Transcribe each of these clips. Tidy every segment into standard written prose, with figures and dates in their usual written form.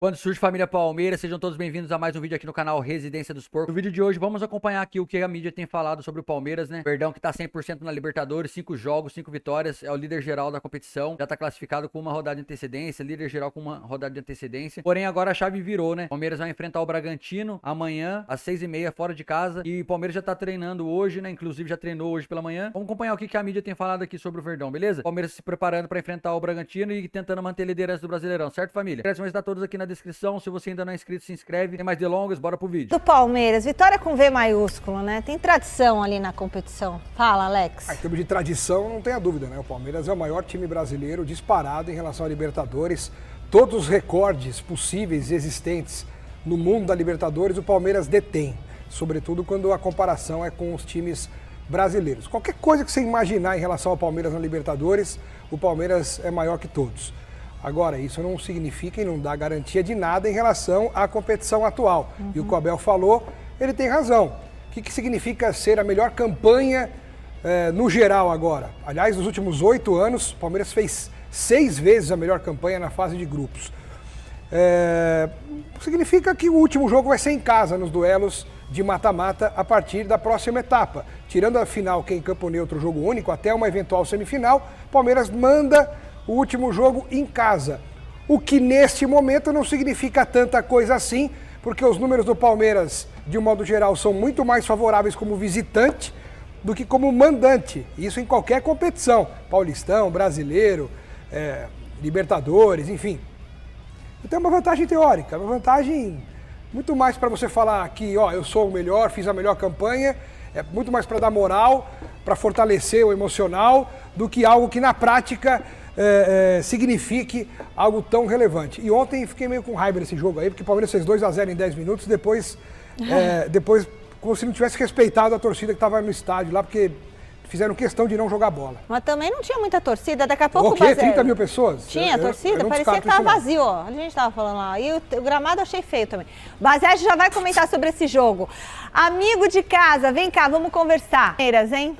Quando surge família Palmeiras, sejam todos bem-vindos a mais um vídeo aqui no canal Residência dos Porcos. No vídeo de hoje vamos acompanhar aqui o que a mídia tem falado sobre o Palmeiras, né? Verdão que tá 100% na Libertadores, 5 jogos, 5 vitórias, é o líder geral da competição, já tá classificado com uma rodada de antecedência, líder geral com uma rodada de antecedência. Porém agora a chave virou, né? Palmeiras vai enfrentar o Bragantino amanhã às 6h30 fora de casa e o Palmeiras já tá treinando hoje, né? Inclusive já treinou hoje pela manhã. Vamos acompanhar o que a mídia tem falado aqui sobre o Verdão, beleza? Palmeiras se preparando pra enfrentar o Bragantino e tentando manter a liderança do Brasileirão, certo, família? As inscrições estão todas aqui na descrição. Se você ainda não é inscrito, se inscreve. Sem mais delongas, bora pro vídeo. Do Palmeiras, vitória com V maiúsculo, né? Tem tradição ali na competição. Fala, Alex. Em termos de tradição, não tenha dúvida, né? O Palmeiras é o maior time brasileiro disparado em relação à Libertadores. Todos os recordes possíveis e existentes no mundo da Libertadores, o Palmeiras detém. Sobretudo quando a comparação é com os times brasileiros. Qualquer coisa que você imaginar em relação ao Palmeiras na Libertadores, o Palmeiras é maior que todos. Agora, isso não significa e não dá garantia de nada em relação à competição atual. E o que o Abel falou, ele tem razão. O que significa ser a melhor campanha no geral agora? Aliás, nos últimos 8 anos, o Palmeiras fez 6 vezes a melhor campanha na fase de grupos. Significa que o último jogo vai ser em casa, nos duelos de mata-mata, a partir da próxima etapa. Tirando a final, que é em campo neutro, jogo único, até uma eventual semifinal, o Palmeiras manda o último jogo em casa. O que neste momento não significa tanta coisa assim, porque os números do Palmeiras, de um modo geral, são muito mais favoráveis como visitante do que como mandante. Isso em qualquer competição. Paulistão, Brasileiro, Libertadores, enfim. Então é uma vantagem teórica, uma vantagem muito mais para você falar que eu sou o melhor, fiz a melhor campanha, é muito mais para dar moral, para fortalecer o emocional, do que algo que na prática signifique algo tão relevante. E ontem fiquei meio com raiva desse jogo aí, porque o Palmeiras fez 2-0 em 10 minutos, depois como se não tivesse respeitado a torcida que estava no estádio lá, porque fizeram questão de não jogar bola. Mas também não tinha muita torcida, daqui a pouco... O quê? 30 mil pessoas? Tinha torcida? Parecia que estava vazio, ó. A gente estava falando lá. E o gramado eu achei feio também. Baseado já vai comentar sobre esse jogo. Amigo de casa, vem cá, vamos conversar. Palmeiras, hein?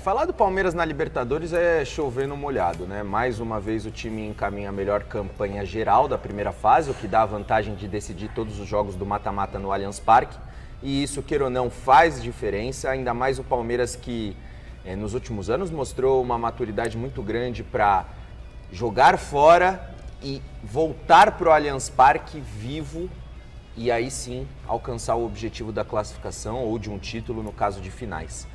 Falar do Palmeiras na Libertadores é chover no molhado, né? Mais uma vez o time encaminha a melhor campanha geral da primeira fase, o que dá a vantagem de decidir todos os jogos do mata-mata no Allianz Parque. E isso, queira ou não, faz diferença, ainda mais o Palmeiras que nos últimos anos mostrou uma maturidade muito grande para jogar fora e voltar para o Allianz Parque vivo e aí sim alcançar o objetivo da classificação ou de um título no caso de finais.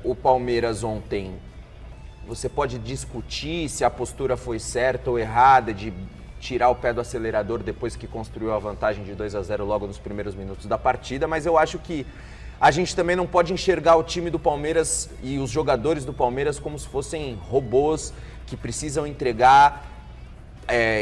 O Palmeiras ontem, você pode discutir se a postura foi certa ou errada de tirar o pé do acelerador depois que construiu a vantagem de 2-0 logo nos primeiros minutos da partida, mas eu acho que a gente também não pode enxergar o time do Palmeiras e os jogadores do Palmeiras como se fossem robôs que precisam entregar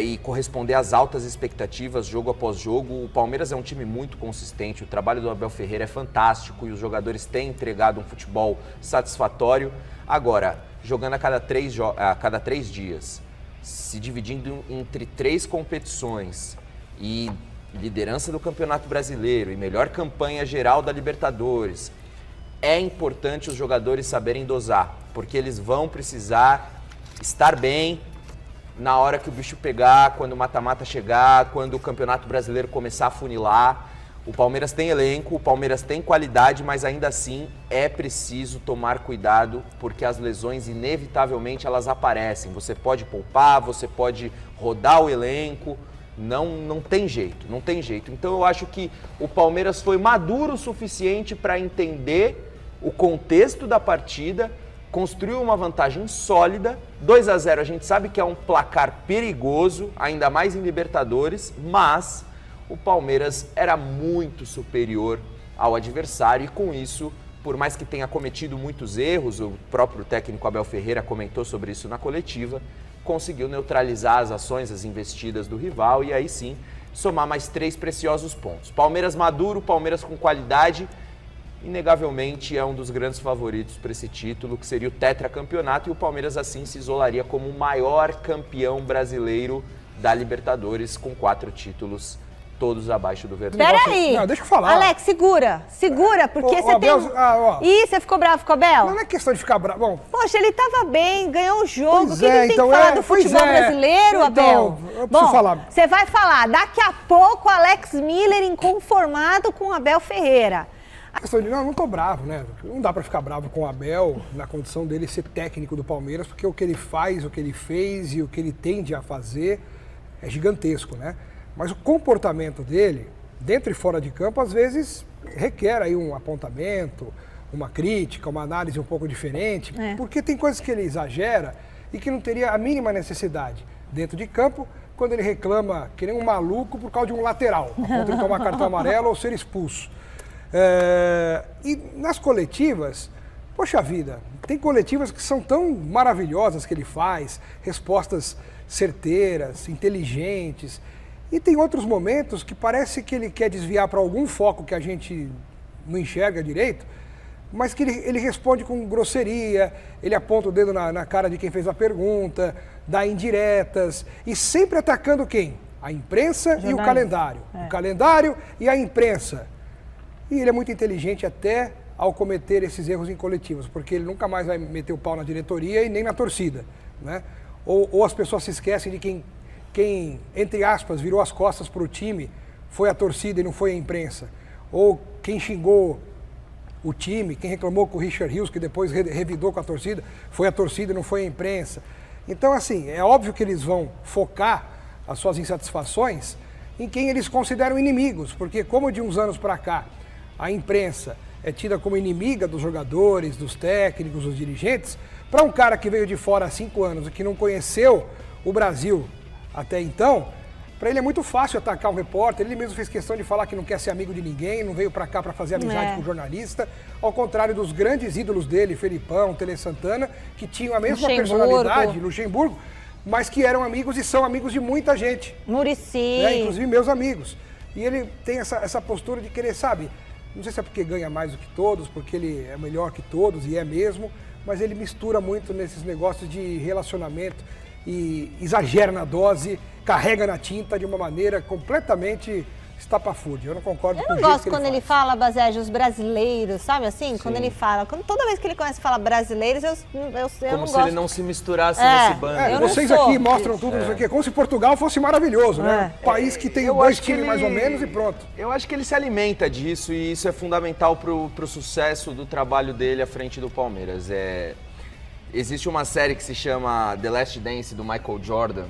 e corresponder às altas expectativas jogo após jogo. O Palmeiras é um time muito consistente, o trabalho do Abel Ferreira é fantástico e os jogadores têm entregado um futebol satisfatório. Agora, jogando a cada 3 dias, se dividindo entre 3 competições e liderança do Campeonato Brasileiro e melhor campanha geral da Libertadores, é importante os jogadores saberem dosar, porque eles vão precisar estar bem na hora que o bicho pegar, quando o mata-mata chegar, quando o Campeonato Brasileiro começar a funilar. O Palmeiras tem elenco, o Palmeiras tem qualidade, mas ainda assim é preciso tomar cuidado, porque as lesões inevitavelmente elas aparecem. Você pode poupar, você pode rodar o elenco, não tem jeito, não tem jeito. Então eu acho que o Palmeiras foi maduro o suficiente para entender o contexto da partida, construiu uma vantagem sólida. 2-0 a gente sabe que é um placar perigoso, ainda mais em Libertadores, mas o Palmeiras era muito superior ao adversário e com isso, por mais que tenha cometido muitos erros, o próprio técnico Abel Ferreira comentou sobre isso na coletiva, conseguiu neutralizar as ações, as investidas do rival e aí sim somar mais 3 preciosos pontos. Palmeiras maduro, Palmeiras com qualidade, inegavelmente é um dos grandes favoritos para esse título, que seria o tetracampeonato, e o Palmeiras assim se isolaria como o maior campeão brasileiro da Libertadores, com 4 títulos todos abaixo do Verdão. Peraí. Não, deixa eu falar. Alex, segura, porque O você Abel, tem... ó. Ih, você ficou bravo com o Abel? Não é questão de ficar bravo. Bom, Poxa, ele tava bem, ganhou o jogo. Pois O que é, ele tem então que falar é, do pois futebol é. brasileiro, Então, Abel? eu preciso falar. Você vai falar. Daqui a pouco, Alex Miller inconformado com o Abel Ferreira. Não tô bravo, né? Não dá pra ficar bravo com o Abel na condição dele ser técnico do Palmeiras, porque o que ele faz, o que ele fez e o que ele tende a fazer é gigantesco, né? Mas o comportamento dele, dentro e fora de campo, às vezes requer aí um apontamento, uma crítica, uma análise um pouco diferente, porque tem coisas que ele exagera e que não teria a mínima necessidade dentro de campo, quando ele reclama que nem um maluco por causa de um lateral, a ponto de tomar cartão amarelo ou ser expulso. E nas coletivas, poxa vida, tem coletivas que são tão maravilhosas que ele faz, respostas certeiras, inteligentes, e tem outros momentos que parece que ele quer desviar para algum foco que a gente não enxerga direito, mas que ele responde com grosseria, ele aponta o dedo na cara de quem fez a pergunta, dá indiretas, e sempre atacando quem? A imprensa e o calendário. O calendário e a imprensa. E ele é muito inteligente até ao cometer esses erros em coletivos, porque ele nunca mais vai meter o pau na diretoria e nem na torcida, né? Ou as pessoas se esquecem de quem, entre aspas, virou as costas para o time foi a torcida e não foi a imprensa. Ou quem xingou o time, quem reclamou com o Richard Rios, que depois revidou com a torcida, foi a torcida e não foi a imprensa. Então, assim, é óbvio que eles vão focar as suas insatisfações em quem eles consideram inimigos, porque como de uns anos para cá, a imprensa é tida como inimiga dos jogadores, dos técnicos, dos dirigentes, para um cara que veio de fora há 5 anos e que não conheceu o Brasil até então, para ele é muito fácil atacar um repórter. Ele mesmo fez questão de falar que não quer ser amigo de ninguém, não veio para cá para fazer amizade com o jornalista, ao contrário dos grandes ídolos dele, Felipão, Tele Santana, que tinham a mesma personalidade, Luxemburgo, mas que eram amigos e são amigos de muita gente. Muricy. Inclusive meus amigos. E ele tem essa postura de querer, sabe, não sei se é porque ganha mais do que todos, porque ele é melhor que todos, e é mesmo, mas ele mistura muito nesses negócios de relacionamento e exagera na dose, carrega na tinta de uma maneira completamente estapafúrdia. Eu não concordo com o jeito que ele faz. Eu não gosto quando ele fala, Baségio, os brasileiros, sabe assim? Sim. Quando ele fala, toda vez que ele começa a falar brasileiros, eu não gosto. Como se ele não se misturasse nesse bando. Vocês aqui mostram tudo, não sei o quê, como se Portugal fosse maravilhoso, né? País que tem 2 times mais ou menos e pronto. Eu acho que ele se alimenta disso e isso é fundamental pro sucesso do trabalho dele à frente do Palmeiras. Existe uma série que se chama The Last Dance, do Michael Jordan,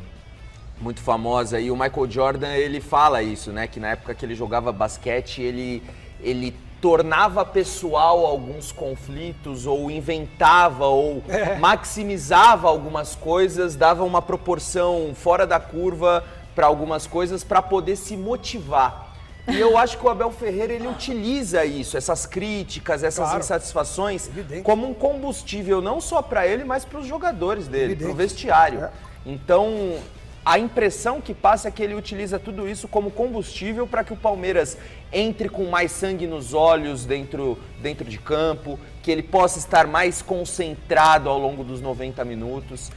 muito famosa, e o Michael Jordan, ele fala isso, né, que na época que ele jogava basquete, ele tornava pessoal alguns conflitos, ou inventava, ou maximizava algumas coisas, dava uma proporção fora da curva para algumas coisas para poder se motivar. E eu acho que o Abel Ferreira, ele utiliza isso, essas críticas, essas insatisfações, como um combustível, não só para ele, mas para os jogadores dele, para o vestiário. Então, a impressão que passa é que ele utiliza tudo isso como combustível para que o Palmeiras entre com mais sangue nos olhos dentro de campo, que ele possa estar mais concentrado ao longo dos 90 minutos.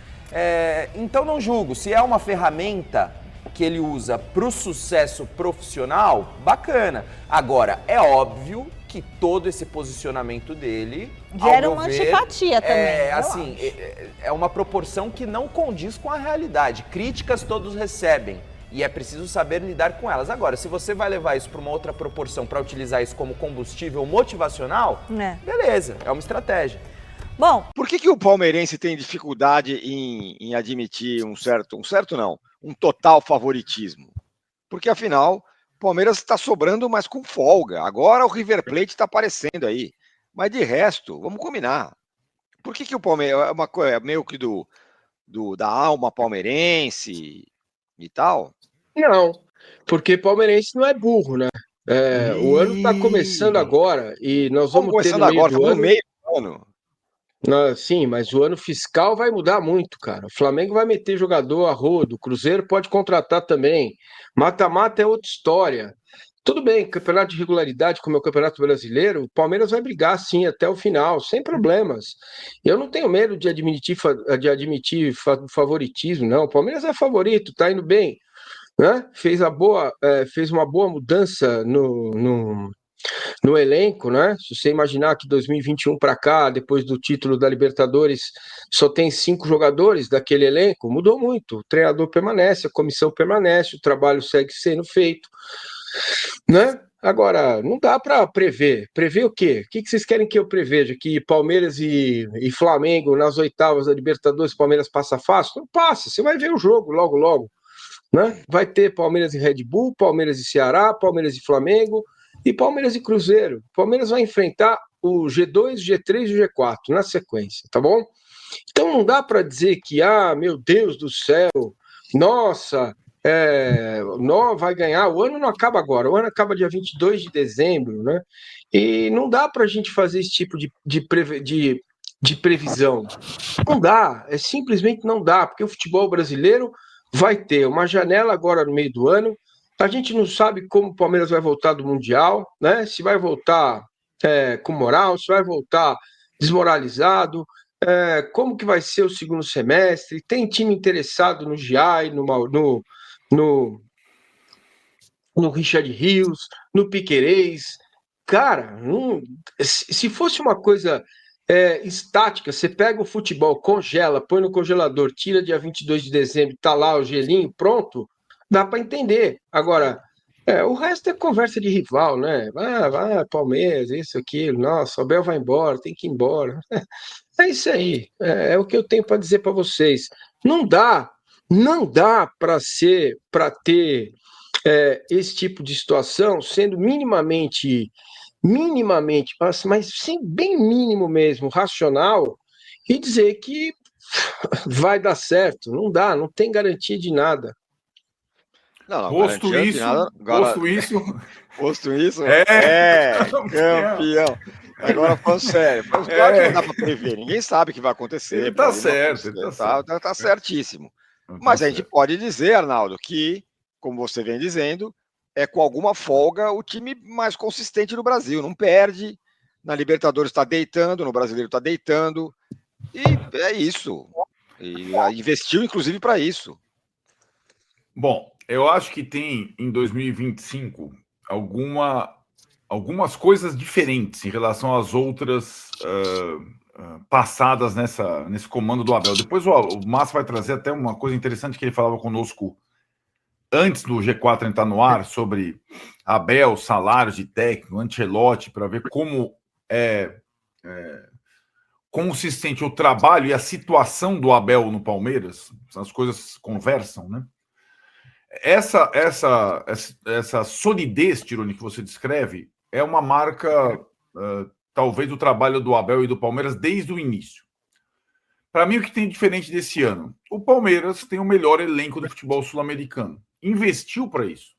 Então não julgo, se é uma ferramenta que ele usa para o sucesso profissional, bacana. Agora, é óbvio que todo esse posicionamento dele gera uma antipatia também. É uma proporção que não condiz com a realidade. Críticas todos recebem e é preciso saber lidar com elas. Agora, se você vai levar isso para uma outra proporção, para utilizar isso como combustível motivacional, beleza, é uma estratégia. Bom, por que o palmeirense tem dificuldade em admitir um total favoritismo? Porque, afinal, o Palmeiras está sobrando, mas com folga. Agora o River Plate está aparecendo aí. Mas, de resto, vamos combinar. Por que o Palmeiras é uma coisa meio que da alma palmeirense e tal? Não, porque palmeirense não é burro, né? O ano está começando agora e nós vamos ter no meio do ano. Sim, mas o ano fiscal vai mudar muito, cara. O Flamengo vai meter jogador a rodo, o Cruzeiro pode contratar também. Mata-mata é outra história. Tudo bem, campeonato de regularidade, como é o Campeonato Brasileiro, o Palmeiras vai brigar sim até o final, sem problemas. Eu não tenho medo de admitir favoritismo, não. O Palmeiras é favorito, tá indo bem. né? Fez uma boa mudança no elenco, né? Se você imaginar que 2021 para cá, depois do título da Libertadores, só tem 5 jogadores daquele elenco, mudou muito. O treinador permanece, a comissão permanece, o trabalho segue sendo feito, né? Agora, não dá para prever. Prever o quê? O que vocês querem que eu preveja? Que Palmeiras e Flamengo nas oitavas da Libertadores, Palmeiras passa fácil? Não passa, você vai ver o jogo logo, logo. Né? Vai ter Palmeiras e Red Bull, Palmeiras e Ceará, Palmeiras e Flamengo e Palmeiras e Cruzeiro. Palmeiras vai enfrentar o G2, G3 e o G4 na sequência, tá bom? Então não dá para dizer que, meu Deus do céu, nossa, não vai ganhar, o ano não acaba agora, o ano acaba dia 22 de dezembro, né? E não dá para a gente fazer esse tipo de previsão. Não dá, simplesmente não dá, porque o futebol brasileiro vai ter uma janela agora no meio do ano, a gente não sabe como o Palmeiras vai voltar do Mundial, né? Se vai voltar com moral, se vai voltar desmoralizado, como que vai ser o segundo semestre, tem time interessado no Giai, no Richard Rios, no Piquerez. Cara, se fosse uma coisa estática, você pega o futebol, congela, põe no congelador, tira dia 22 de dezembro, tá lá o gelinho, pronto, dá para entender. Agora, o resto é conversa de rival, né? Vai, Palmeiras, isso, aquilo, nossa, o Abel vai embora, tem que ir embora. É isso aí, é o que eu tenho para dizer para vocês. Não dá para ter esse tipo de situação sendo minimamente, mas sim, bem mínimo mesmo, racional, e dizer que vai dar certo. Não dá, não tem garantia de nada. Posto isso, campeão. Agora falando sério, claro que não dá para prever, ninguém sabe o que vai acontecer. Ele tá certo, tá certíssimo. Mas a gente pode dizer, Arnaldo, que, como você vem dizendo, é com alguma folga o time mais consistente do Brasil. Não perde, na Libertadores está deitando, no Brasileiro está deitando, e é isso. E investiu, inclusive, para isso. Bom, eu acho que tem, em 2025, algumas coisas diferentes em relação às outras passadas nesse comando do Abel. Depois o Massa vai trazer até uma coisa interessante que ele falava conosco antes do G4 entrar no ar, sobre Abel, salários de técnico, Ancelotti, para ver como consistente o trabalho e a situação do Abel no Palmeiras. As coisas conversam, né? Essa solidez, Tironi, que você descreve, é uma marca, talvez, do trabalho do Abel e do Palmeiras desde o início. Para mim, o que tem diferente desse ano? O Palmeiras tem o melhor elenco do futebol sul-americano. Investiu para isso.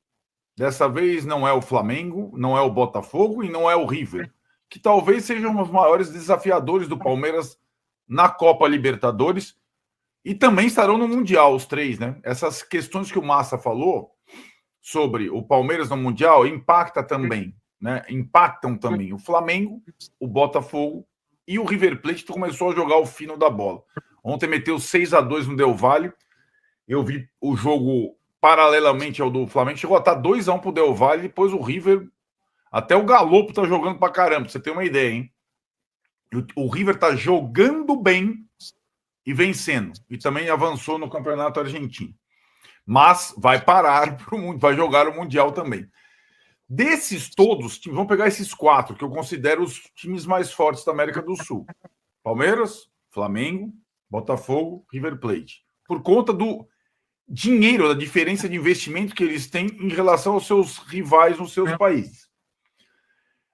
Dessa vez não é o Flamengo, não é o Botafogo e não é o River, que talvez sejam os maiores desafiadores do Palmeiras na Copa Libertadores e também estarão no Mundial, os três, né? Essas questões que o Massa falou sobre o Palmeiras no Mundial impactam também o Flamengo, o Botafogo e o River Plate, que começou a jogar o fino da bola. Ontem meteu 6-2 no Del Valle. Eu vi o jogo paralelamente ao do Flamengo, chegou a estar 2-1 pro Del Valle, depois o River, até o Galopo tá jogando pra caramba, pra você ter uma ideia, hein? O River tá jogando bem e vencendo, e também avançou no Campeonato Argentino. Mas vai parar vai jogar o Mundial também. Desses todos, vamos pegar esses 4, que eu considero os times mais fortes da América do Sul. Palmeiras, Flamengo, Botafogo, River Plate. Por conta do dinheiro, da diferença de investimento que eles têm em relação aos seus rivais nos seus países.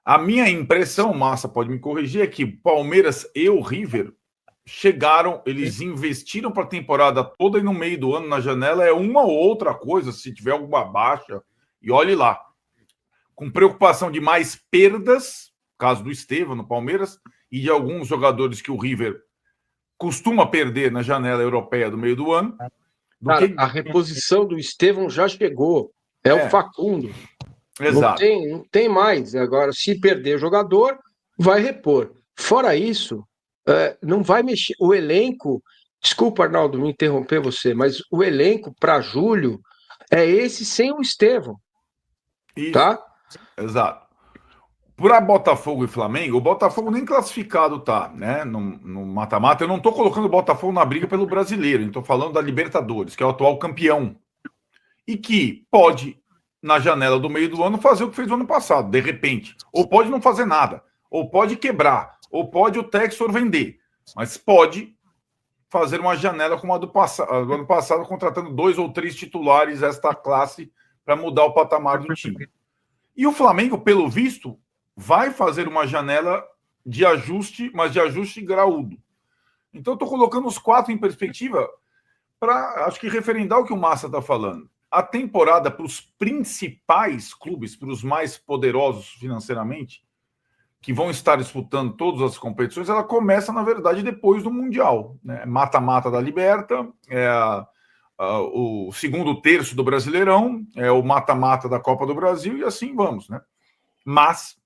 A minha impressão, Massa pode me corrigir, é que Palmeiras e o River chegaram, eles investiram para a temporada toda e no meio do ano, na janela, é uma ou outra coisa, se tiver alguma baixa, e olhe lá. Com preocupação de mais perdas, caso do Estevão no Palmeiras, e de alguns jogadores que o River costuma perder na janela europeia do meio do ano. A reposição do Estevão já chegou. O Facundo. Exato. Não tem mais. Agora, se perder o jogador, vai repor. Fora isso, não vai mexer. O elenco, desculpa, Arnaldo, me interromper você, mas o elenco para julho É esse sem o Estevão. Isso. Tá? Exato. Para Botafogo e Flamengo, o Botafogo nem classificado tá, né? No mata-mata. Eu não tô colocando o Botafogo na briga pelo brasileiro, eu tô falando da Libertadores, que é o atual campeão. E que pode, na janela do meio do ano, fazer o que fez no ano passado, de repente. Ou pode não fazer nada. Ou pode quebrar. Ou pode o Textor vender. Mas pode fazer uma janela como a do ano passado, contratando 2 ou 3 titulares esta classe para mudar o patamar do time. E o Flamengo, pelo visto, vai fazer uma janela de ajuste, mas de ajuste graúdo. Então, eu estou colocando os 4 em perspectiva para, acho que, referendar o que o Massa está falando. A temporada para os principais clubes, para os mais poderosos financeiramente, que vão estar disputando todas as competições, ela começa, na verdade, depois do Mundial. Né? Mata-mata da Liberta, o segundo terço do Brasileirão, é o mata-mata da Copa do Brasil, e assim vamos. Né? Mas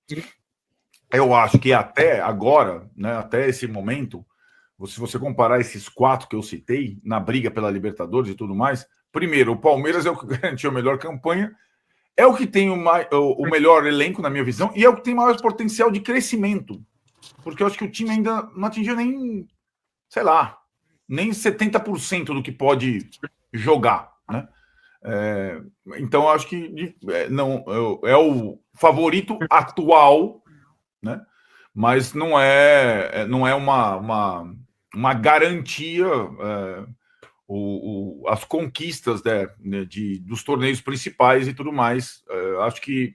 eu acho que até agora, né, até esse momento, se você comparar esses 4 que eu citei, na briga pela Libertadores e tudo mais, primeiro, o Palmeiras é o que garantiu a melhor campanha, é o que tem o melhor elenco, na minha visão, e é o que tem maior potencial de crescimento. Porque eu acho que o time ainda não atingiu nem, sei lá, nem 70% do que pode jogar. Né? Então, eu acho que não, é o favorito atual, né? Mas não é uma garantia as conquistas dos torneios principais e tudo mais. Acho que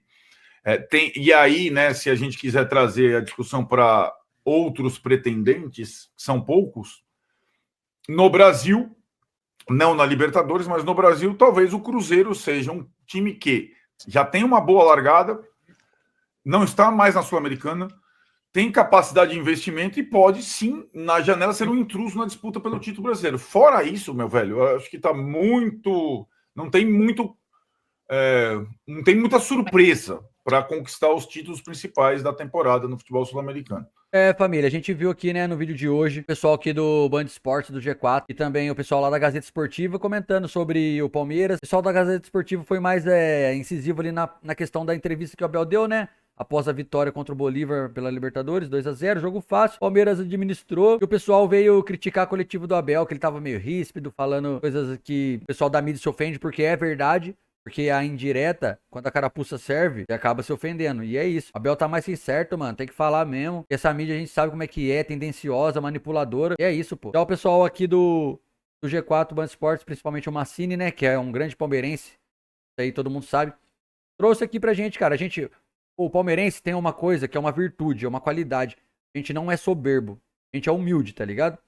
tem. E aí, né, se a gente quiser trazer a discussão para outros pretendentes, são poucos, no Brasil, não na Libertadores, mas no Brasil, talvez o Cruzeiro seja um time que já tem uma boa largada, não está mais na Sul-Americana, tem capacidade de investimento e pode, sim, na janela ser um intruso na disputa pelo título brasileiro. Fora isso, meu velho, eu acho que está muito... Não tem muita surpresa para conquistar os títulos principais da temporada no futebol sul-americano. Família, a gente viu aqui, né, no vídeo de hoje, o pessoal aqui do Band Esportes, do G4, e também o pessoal lá da Gazeta Esportiva comentando sobre o Palmeiras. O pessoal da Gazeta Esportiva foi mais incisivo ali na questão da entrevista que o Abel deu, né? Após a vitória contra o Bolívar pela Libertadores, 2-0, jogo fácil, Palmeiras administrou, e o pessoal veio criticar a coletiva do Abel, que ele tava meio ríspido, falando coisas que o pessoal da mídia se ofende, porque é verdade, porque a indireta, quando a carapuça serve, acaba se ofendendo, e é isso. O Abel tá mais que certo, mano, tem que falar mesmo, essa mídia a gente sabe como é que é, tendenciosa, manipuladora, e é isso, pô. Então o pessoal aqui do G4, Band Esportes, principalmente o Massini, né, que é um grande palmeirense, isso aí todo mundo sabe, trouxe aqui pra gente, cara, o palmeirense tem uma coisa que é uma virtude, é uma qualidade. A gente não é soberbo. A gente é humilde, tá ligado? O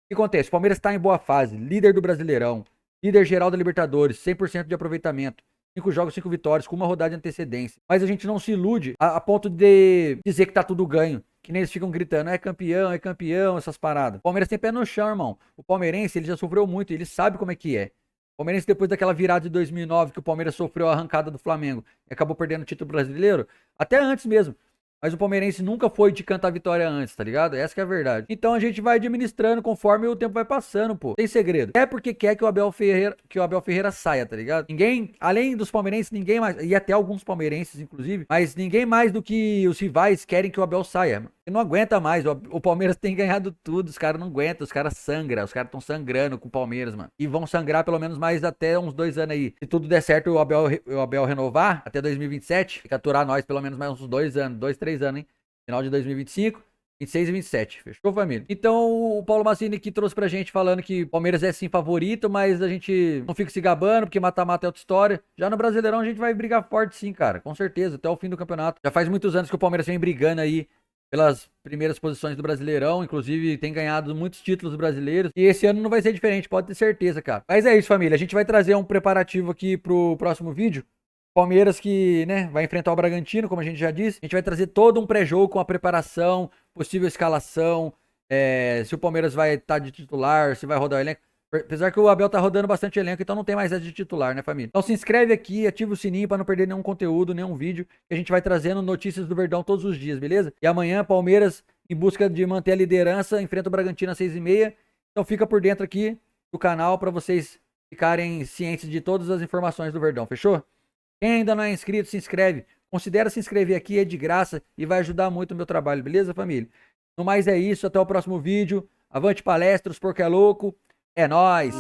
que acontece? O Palmeiras tá em boa fase. Líder do Brasileirão. Líder geral da Libertadores. 100% de aproveitamento. 5 jogos, 5 vitórias, com uma rodada de antecedência. Mas a gente não se ilude a ponto de dizer que tá tudo ganho. Que nem eles ficam gritando, é campeão, essas paradas. O Palmeiras tem pé no chão, irmão. O palmeirense, ele já sofreu muito. Ele sabe como é que é. O Palmeirense, depois daquela virada de 2009 que o Palmeiras sofreu a arrancada do Flamengo e acabou perdendo o título brasileiro, até antes mesmo. Mas o palmeirense nunca foi de cantar vitória antes, tá ligado? Essa que é a verdade. Então a gente vai administrando conforme o tempo vai passando, pô. Tem segredo. É porque quer que o Abel Ferreira saia, tá ligado? Ninguém, além dos palmeirenses, ninguém mais, e até alguns palmeirenses, inclusive, mas ninguém mais do que os rivais querem que o Abel saia, mano. Ele não aguenta mais. O Palmeiras tem ganhado tudo. Os caras não aguentam. Os caras sangram. Os caras estão sangrando com o Palmeiras, mano. E vão sangrar pelo menos mais até uns 2 anos aí. Se tudo der certo, o Abel renovar até 2027, capturar nós pelo menos mais uns 2 anos. 2, 3 anos, hein? Final de 2025. 26 e 27, fechou, família? Então, o Paulo Massini aqui trouxe pra gente falando que o Palmeiras é sim favorito, mas a gente não fica se gabando, porque mata-mata é outra história. Já no Brasileirão a gente vai brigar forte sim, cara, com certeza, até o fim do campeonato. Já faz muitos anos que o Palmeiras vem brigando aí pelas primeiras posições do Brasileirão, inclusive tem ganhado muitos títulos brasileiros, e esse ano não vai ser diferente, pode ter certeza, cara. Mas é isso, família, a gente vai trazer um preparativo aqui pro próximo vídeo. Palmeiras que, né, vai enfrentar o Bragantino, como a gente já disse. A gente vai trazer todo um pré-jogo com a preparação, possível escalação, se o Palmeiras vai estar de titular, se vai rodar o elenco. Apesar que o Abel tá rodando bastante elenco, então não tem mais essa de titular, né, família? Então se inscreve aqui, ativa o sininho pra não perder nenhum conteúdo, nenhum vídeo, que a gente vai trazendo notícias do Verdão todos os dias, beleza? E amanhã, Palmeiras, em busca de manter a liderança, enfrenta o Bragantino às 6h30. Então fica por dentro aqui do canal pra vocês ficarem cientes de todas as informações do Verdão, fechou? Quem ainda não é inscrito, se inscreve. Considera se inscrever aqui, é de graça e vai ajudar muito o meu trabalho, beleza, família? No mais é isso, até o próximo vídeo. Avante palestras, porque é louco. É nóis!